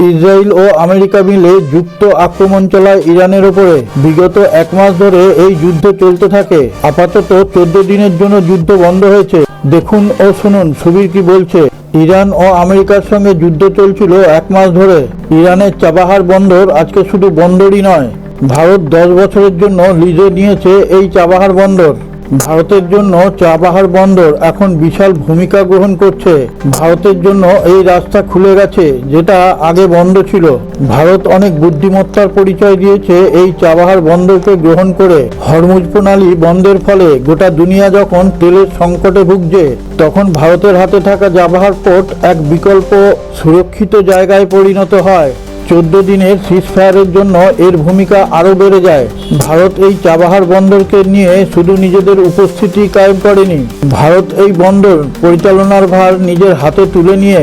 Israel ও America মিলে যুক্ত আক্রমণ চালায় ইরানের ওপরে। বিগত এক মাস ধরে এই যুদ্ধ চলতে থাকে। আপাতত 14 দিনের জন্য যুদ্ধ বন্ধ হয়েছে। দেখুন ও শুনুন সুবীর কি বলছে। ইরান ও আমেরিকার সঙ্গে যুদ্ধ চলছিল এক মাস ধরে। ইরানের চাবাহার বন্দর আজকে শুধু বন্দরই নয়, ভারত 10 বছরের জন্য লিজে নিয়েছে এই চাবাহার বন্দর। ভারতের জন্য চাবাহার বন্দর এখন বিশাল ভূমিকা গ্রহণ করছে। ভারতের জন্য এই রাস্তা খুলে গেছে যেটা আগে বন্ধ ছিল। ভারত অনেক বুদ্ধিমত্তার পরিচয় দিয়েছে এই চাবাহার বন্দরকে গ্রহণ করে। হরমুজ প্রণালী বন্ধের ফলে গোটা দুনিয়া যখন তেলের সংকটে ভুগছে, তখন ভারতের হাতে থাকা চাবাহার পোর্ট এক বিকল্প সুরক্ষিত জায়গায় পরিণত হয়। 14 দিনের সিজফায়ারের জন্য এর ভূমিকা আরও বেড়ে যায়। ভারত এই চাবাহার বন্দরকে নিয়ে শুধু নিজেদের উপস্থিতি কায়েম করেনি, ভারত এই বন্দর পরিচালনার ভার নিজের হাতে তুলে নিয়ে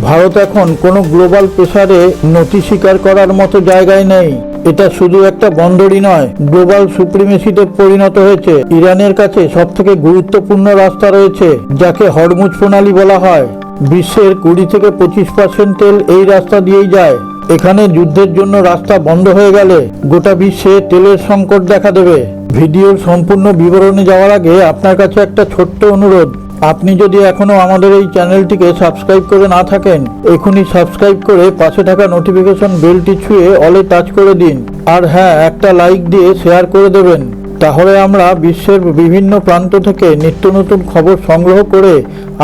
ভারত এখন কোনো গ্লোবাল প্রেসারে নতি স্বীকার করার মতো জায়গায় নেই। এটা শুধু একটা বন্দরই নয়, গ্লোবাল সুপ্রিমেসিতে পরিণত হয়েছে। ইরানের কাছে সবথেকে গুরুত্বপূর্ণ রাস্তা রয়েছে, যাকে হরমুজ প্রণালী বলা হয়। বিশ্বের 20 থেকে 25% তেল এই রাস্তা দিয়েই যায়। এখানে যুদ্ধের জন্য রাস্তা বন্ধ হয়ে গেলে গোটা বিশ্বে তেলের সংকট দেখা দেবে। ভিডিওর সম্পূর্ণ বিবরণে যাওয়ার আগে আপনার কাছে একটা ছোট্ট অনুরোধ, আপনি যদি এখনো আমাদের এই চ্যানেলটিকে সাবস্ক্রাইব করে না থাকেন, এখনই সাবস্ক্রাইব করে পাশে থাকা নোটিফিকেশন বেলটি ছুঁয়ে অলে টাচ করে দিন। আর হ্যাঁ, একটা লাইক দিয়ে শেয়ার করে দেবেন। তাহলে আমরা বিশ্বের বিভিন্ন প্রান্ত থেকে নিত্য নতুন খবর সংগ্রহ করে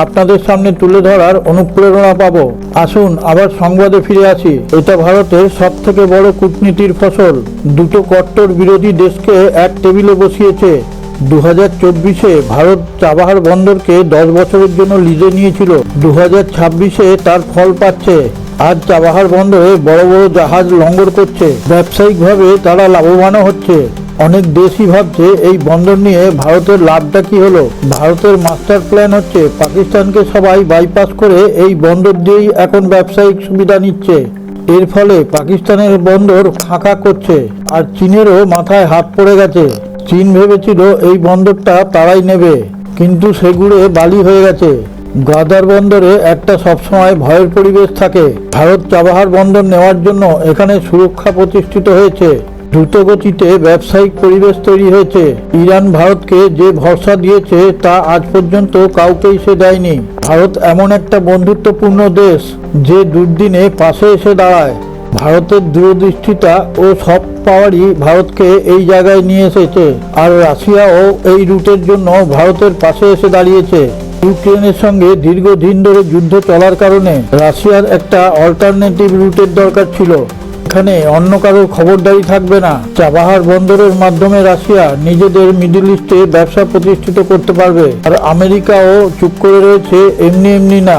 আপনাদের সামনে তুলে ধরার অনুপ্রেরণা পাব। আসুন আবার সংবাদে ফিরে আসি। এটা ভারতের সবথেকে বড় কূটনীতির ফসল। দুটো কট্টর বিরোধী দেশকে এক টেবিলে বসিয়েছে। 2024-এ ভারত চাবাহার বন্দরকে 10 বছরের জন্য লিজে নিয়েছিল। 2026-এ তার ফল পাচ্ছে। আজ চাবাহার বন্দরে বড় বড় জাহাজ লঙ্গর করছে। ব্যবসায়িকভাবে তারা লাভবানও হচ্ছে। অনেক দেশই ভাবছে এই বন্দর নিয়ে ভারতের লাভটা কি হলো। ভারতের মাস্টার প্ল্যান হচ্ছে পাকিস্তানকে সবাই বাইপাস করে এই বন্দর দিয়েই এখন ব্যবসায়িক সুবিধা নিচ্ছে। এর ফলে পাকিস্তানের বন্দর ফাঁকা করছে, আর চীনেরও মাথায় হাত পড়ে গেছে। চীন ভেবেছিল এই বন্দরটা তারাই নেবে, কিন্তু সেগুড়ে বালি হয়ে গেছে। গাদার বন্দরে একটা সবসময় ভয়ের পরিবেশ থাকে। ভারত চাবাহার বন্দর নেওয়ার জন্য এখানে সুরক্ষা প্রতিষ্ঠিত হয়েছে। দ্রুতগতিতে ব্যবসায়িক পরিবেশ তৈরি হয়েছে। ইরান ভারতকে যে ভরসা দিয়েছে তা আজ পর্যন্ত কাউকেই সে দেয়নি। ভারত এমন একটা বন্ধুত্বপূর্ণ দেশ যে দুর্দিনে পাশে এসে দাঁড়ায়। ভারতের দূরদৃষ্টিতা ও সব পাওয়ারই ভারতকে এই জায়গায় নিয়ে এসেছে। আর রাশিয়াও এই রুটের জন্য ভারতের পাশে এসে দাঁড়িয়েছে। ইউক্রেনের সঙ্গে দীর্ঘদিন ধরে যুদ্ধ চলার কারণে রাশিয়ার একটা অল্টারনেটিভ রুটের দরকার ছিল। এখানে অন্য কারোর খবরদারি থাকবে না। চাবাহার বন্দরের মাধ্যমে রাশিয়া নিজেদের মিডল ইস্টে ব্যবসা প্রতিষ্ঠিত করতে পারবে। আর আমেরিকাও চুপ করে রয়েছে এমনি এমনি না।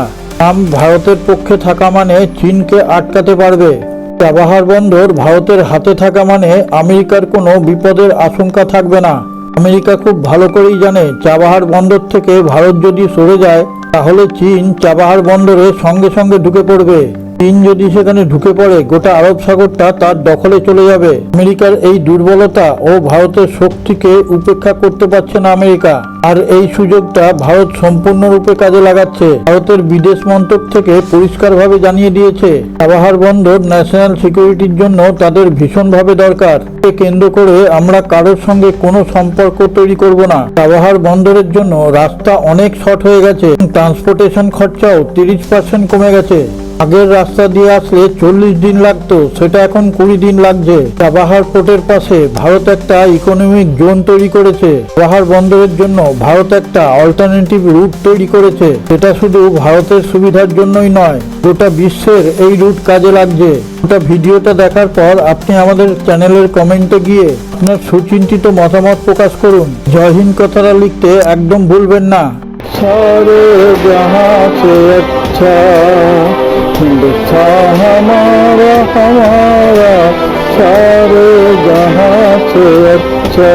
ভারতের পক্ষে থাকা মানে চীনকে আটকাতে পারবে। চাবাহার বন্দর ভারতের হাতে থাকা মানে আমেরিকার কোনো বিপদের আশঙ্কা থাকবে না। আমেরিকা খুব ভালো করেই জানে চাবাহার বন্দর থেকে ভারত যদি সরে যায়, তাহলে চীন চাবাহার বন্দরে সঙ্গে সঙ্গে ঢুকে পড়বে। চীন যদি সেখানে ঢুকে পড়ে, গোটা আরব সাগরটা তার দখলে চলে যাবে। আমেরিকার এই দুর্বলতা ও ভারতের শক্তিকে উপেক্ষা করতে পারছে না আমেরিকা। আর এই সুযোগটা ভারত সম্পূর্ণরূপে কাজে লাগাচ্ছে। ভারতের বিদেশ মন্ত্রক থেকে পরিষ্কারভাবে জানিয়ে দিয়েছে চাবাহার বন্দর ন্যাশনাল সিকিউরিটির জন্য তাদের ভীষণভাবে দরকার। একে কেন্দ্র করে আমরা কারোর সঙ্গে কোনো সম্পর্ক তৈরি করব না। চাবাহার বন্দরের জন্য রাস্তা অনেক শর্ট হয়ে গেছে। ট্রান্সপোর্টেশন খরচাও 30% কমে গেছে। আগের রাস্তা দিয়ে আসলে 40 দিন লাগতো, সেটা এখন 20 দিন লাগছে। চাবাহার পোর্টের পাশে ভারত একটা ইকোনমিক জোন তৈরি করেছে। চাবাহার বন্দরের জন্য ভারত একটা অল্টারনেটিভ রুট তৈরি করেছে। এটা শুধু ভারতের সুবিধার জন্যই নয়, গোটা বিশ্বের এই রুট কাজে লাগছে। গোটা ভিডিওটা দেখার পর আপনি আমাদের চ্যানেলের কমেন্টে গিয়ে আপনার সুচিন্তিত মতামত প্রকাশ করুন। জয় হিন্দ কথাটা লিখতে একদম ভুলবেন না। সারে জাহাঁ সে আচ্ছা हिंदुस्तान हमारा हमारा सारे जहां से अच्छा।